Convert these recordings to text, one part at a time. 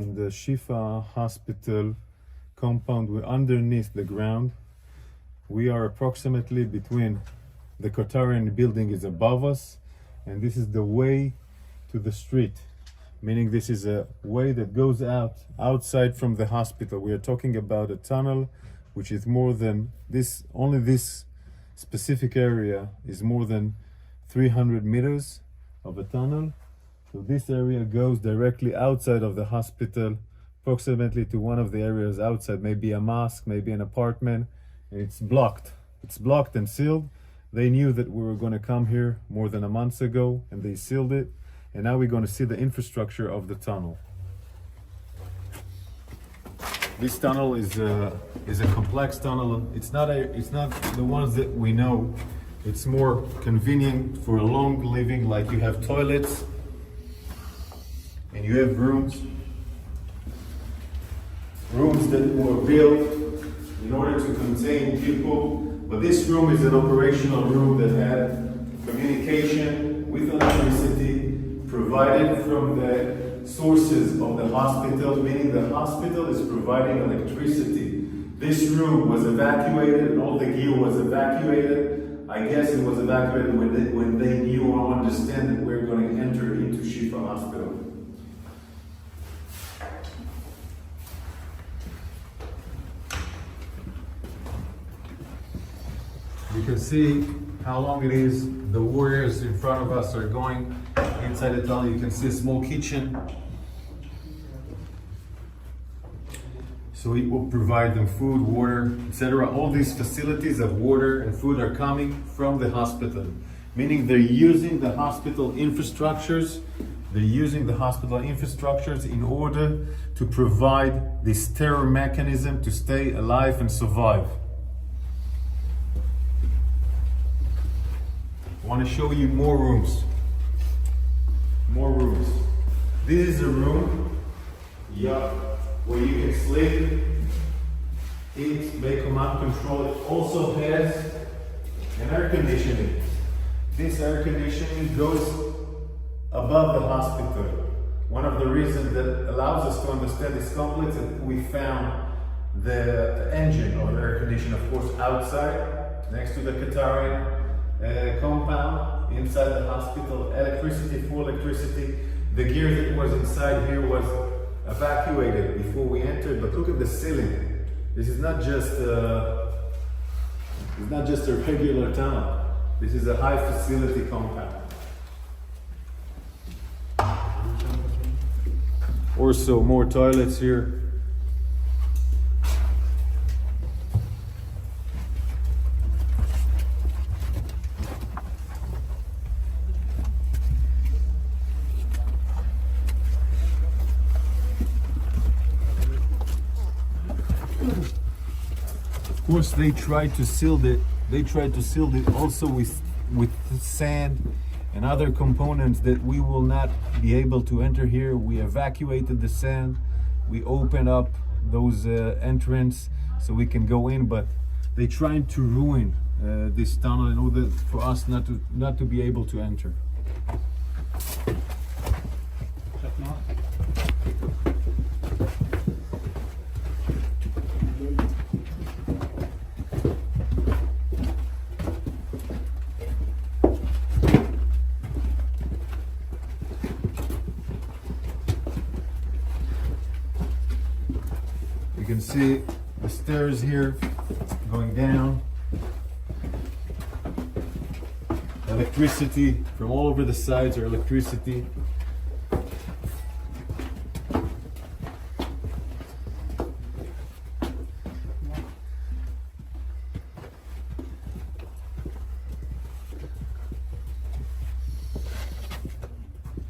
in the Shifa Hospital compound. We're underneath the ground. We are approximately between the Qatarian building is above us, and this is the way to the street, meaning this is a way that goes outside from the hospital. We are talking about a tunnel which is more than this, only this specific area is more than 300 meters of a tunnel. So this area goes directly outside of the hospital, approximately to one of the areas outside, maybe a mosque, maybe an apartment, and it's blocked. It's blocked and sealed. They knew that we were going to come here more than a month ago, and they sealed it. And now we're going to see the infrastructure of the tunnel. This tunnel is a complex tunnel. It's not the ones that we know. It's more convenient for a long living, like you have toilets and you have rooms that were built in order to contain people. But this room is an operational room that had communication with electricity provided from the sources of the hospital, meaning the hospital is providing electricity. This room was evacuated and all the gear was evacuated. I guess it was evacuated when they knew or understand that we're going to enter into Shifa Hospital. You can see how long it is. The warriors in front of us are going inside the tunnel. You can see a small kitchen. So it will provide them food, water, etc. All these facilities of water and food are coming from the hospital, meaning they're using the hospital infrastructures. They're using the hospital infrastructures in order to provide this terror mechanism to stay alive and survive. I want to show you more rooms. More rooms. This is a room, where you can sleep, eat, make command control. It also has an air conditioning. This air conditioning goes above the hospital. One of the reasons that allows us to understand this complex is that we found the engine of the air conditioner, of course, outside, next to the Qatarian compound, inside the hospital. Electricity, full electricity. The gear that was inside here was evacuated before we entered, but look at the ceiling. This is not just a regular tunnel. This is a high facility compound. Also more toilets here. Of course, they tried to seal it. They tried to seal it also with sand and other components that we will not be able to enter here. We evacuated the sand. We opened up those entrance so we can go in, but they tried to ruin this tunnel in order for us not to be able to enter. You can see the stairs here going down. Electricity from all over the sides are electricity.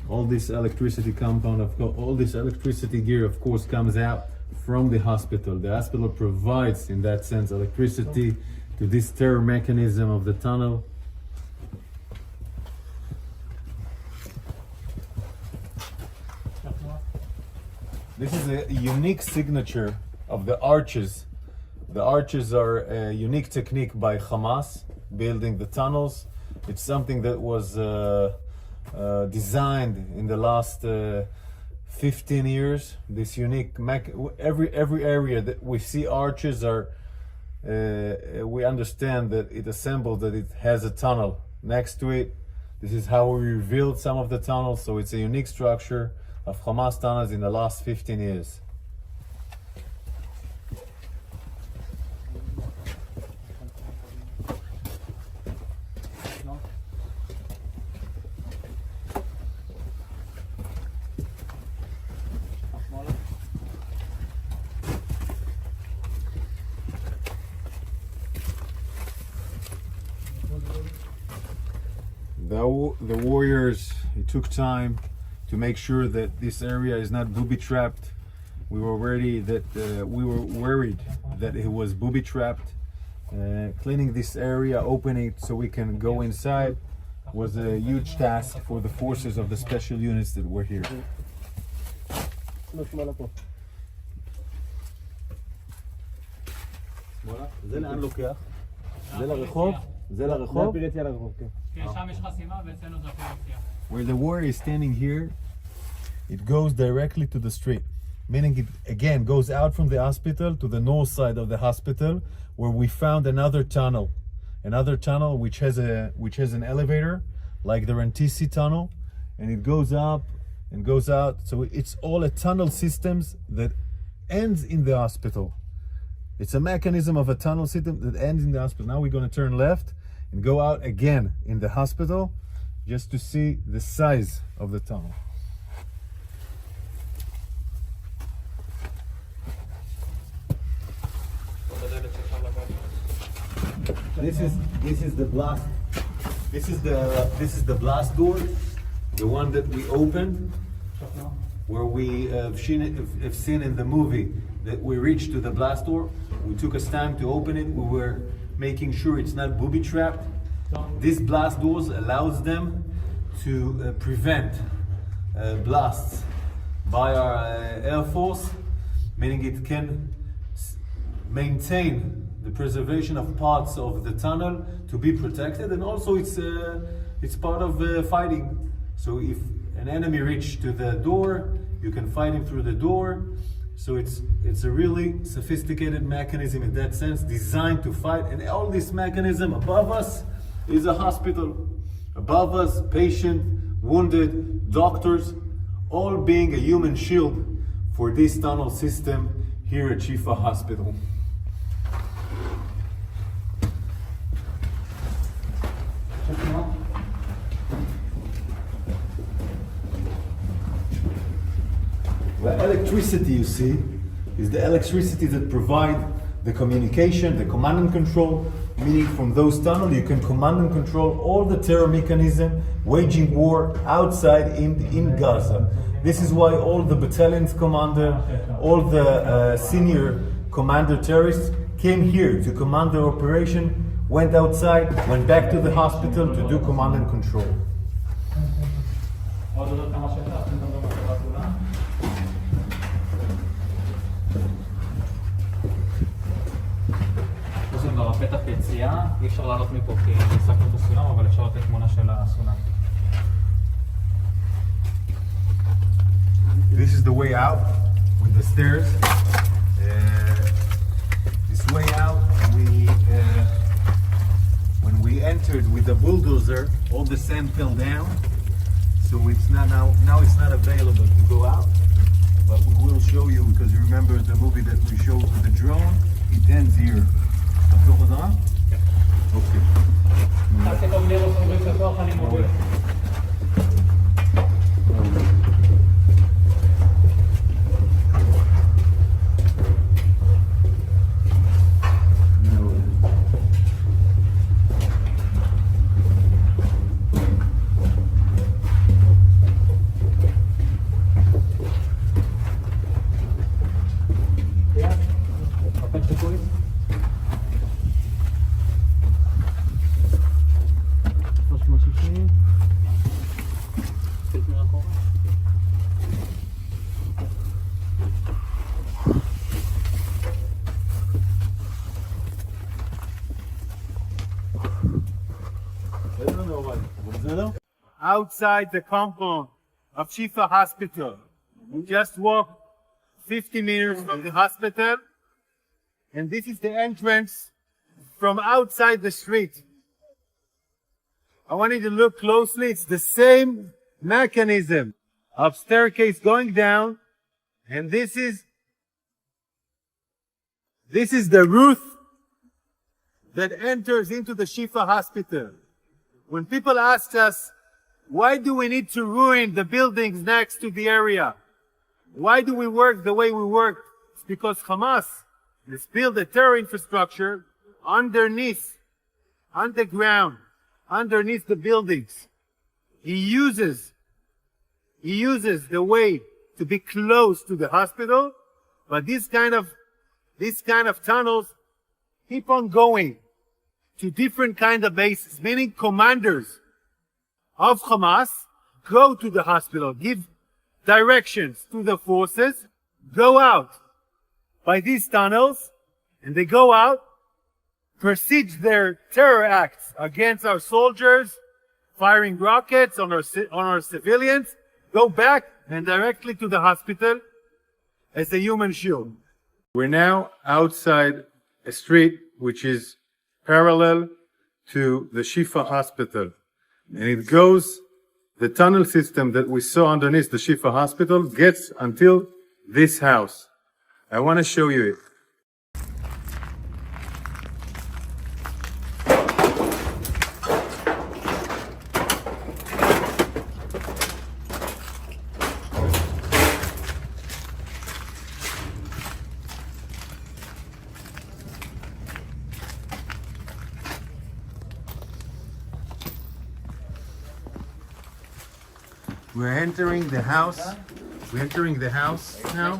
All this electricity compound, all this electricity gear, of course, comes out from the hospital. The hospital provides, in that sense, electricity to this terror mechanism of the tunnel. This is a unique signature of the arches. The arches are a unique technique by Hamas, building the tunnels. It's something that was designed in the last 15 years. This unique every area that we see arches are we understand that it assembled, that it has a tunnel next to it. This is how we revealed some of the tunnels, so it's a unique structure of Hamas tunnels in the last 15 years. The warriors, it took time to make sure that this area is not booby trapped. We were worried that it was booby trapped. Cleaning this area, opening it so we can go inside, was a huge task for the forces of the special units that were here. זה לאן לוקח? זה לרחוב? זה לרחוב? Where the warrior is standing here, it goes directly to the street, meaning it again goes out from the hospital to the north side of the hospital, where we found another tunnel which has an elevator like the Rantisi tunnel, and it goes up and goes out. So it's all a tunnel systems that ends in the hospital. It's a mechanism of a tunnel system that ends in the hospital. Now we're going to turn left and go out again in the hospital just to see the size of the tunnel. This is the blast. This is the blast door, the one that we opened, where we have seen in the movie that we reached to the blast door. We took us time to open it. We were making sure it's not booby trapped. This blast doors allows them to prevent blasts by our Air Force, meaning it can maintain the preservation of parts of the tunnel to be protected, and also it's part of fighting. So if an enemy reaches to the door, you can fight him through the door. So it's a really sophisticated mechanism in that sense, designed to fight. And all this mechanism above us is a hospital. Above us, patient, wounded, doctors, all being a human shield for this tunnel system here at Shifa Hospital. The electricity you see is the electricity that provide the communication, the command and control, meaning from those tunnels you can command and control all the terror mechanism waging war outside in Gaza. This is why all the battalion's commander, all the senior commander terrorists came here to command their operation, went outside, went back to the hospital to do command and control. פתח יציאה, אי אפשר לעלות מפה כי נסקנו את הסולם, אבל אפשר לתת תמונה של הסולם. This is the way out with the stairs. This way out, when we entered with the bulldozer, all the sand fell down. So it's not now it's not available to go out. But we will show you, because you remember the movie that we showed with the drone, it ends here. Okay. Outside the compound of Shifa Hospital, We just walked 50 meters from the hospital, and this is the entrance from outside the street. I want you to look closely. It's the same mechanism of staircase going down, and this is the roof that enters into the Shifa Hospital. When people ask us, why do we need to ruin the buildings next to the area? Why do we work the way we work? It's because Hamas has built a terror infrastructure underneath, underground, underneath the buildings. He uses the way to be close to the hospital, but these kind of tunnels keep on going to different kind of bases, meaning commanders of Hamas go to the hospital, give directions to the forces, go out by these tunnels, and they go out, proceed their terror acts against our soldiers, firing rockets on our civilians, go back and directly to the hospital as a human shield. We're now outside a street which is parallel to the Shifa Hospital. And it goes, the tunnel system that we saw underneath the Shifa Hospital gets until this house. I want to show you it. We're entering the house. We're entering the house now.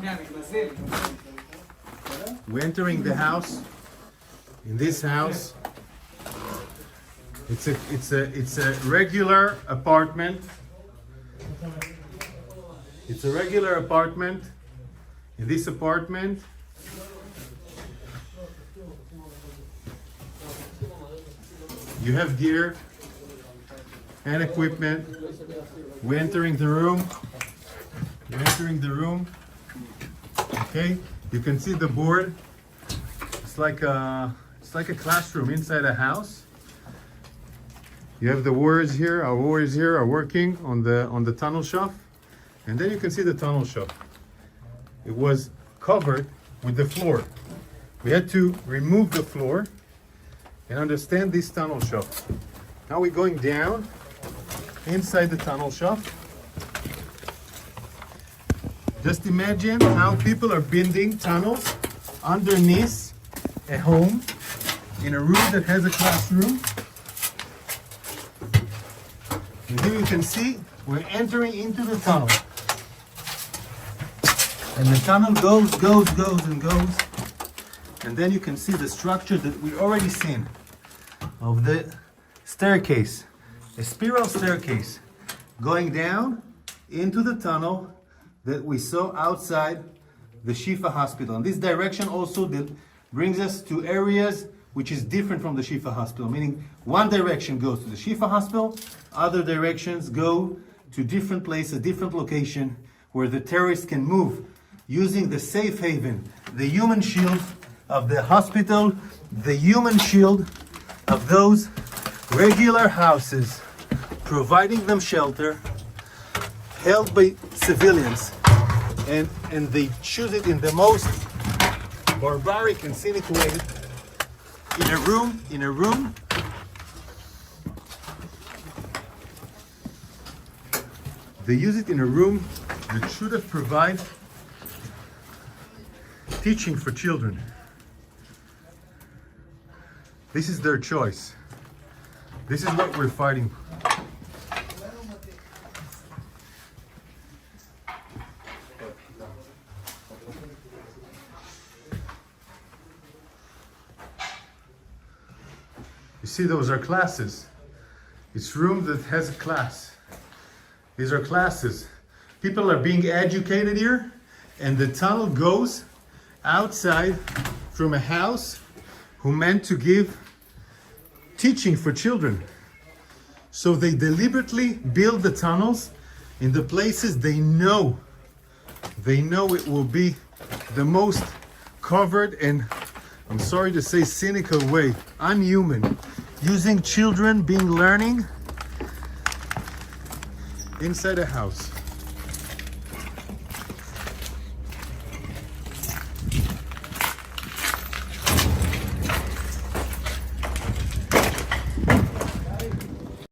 We're entering the house. In this house, it's a regular apartment. It's a regular apartment. In this apartment, you have gear and equipment. We're entering the room. We're entering the room. Okay, you can see the board. It's like a classroom inside a house. You have the warriors here. Our warriors here are working on the tunnel shaft, and then you can see the tunnel shaft. It was covered with the floor. We had to remove the floor and understand this tunnel shaft. Now we're going down inside the tunnel shaft. Just imagine how people are building tunnels underneath a home in a room that has a classroom. And here you can see we're entering into the tunnel. And the tunnel goes and goes. And then you can see the structure that we already seen of the staircase. A spiral staircase going down into the tunnel that we saw outside the Shifa Hospital. And this direction also brings us to areas which is different from the Shifa Hospital, meaning one direction goes to the Shifa Hospital, other directions go to different places, different location where the terrorists can move using the safe haven, the human shield of the hospital, the human shield of those regular houses, providing them shelter, held by civilians, and they choose it in the most barbaric and cynic way. In a room, they use it in a room that should have provided teaching for children. This is their choice. This is what we're fighting. You see, those are classes. It's room that has a class. These are classes. People are being educated here, and the tunnel goes outside from a house who meant to give teaching for children. So they deliberately build the tunnels in the places they know They know it will be the most covered and, I'm sorry to say, cynical way, unhuman, using children being learning inside a house.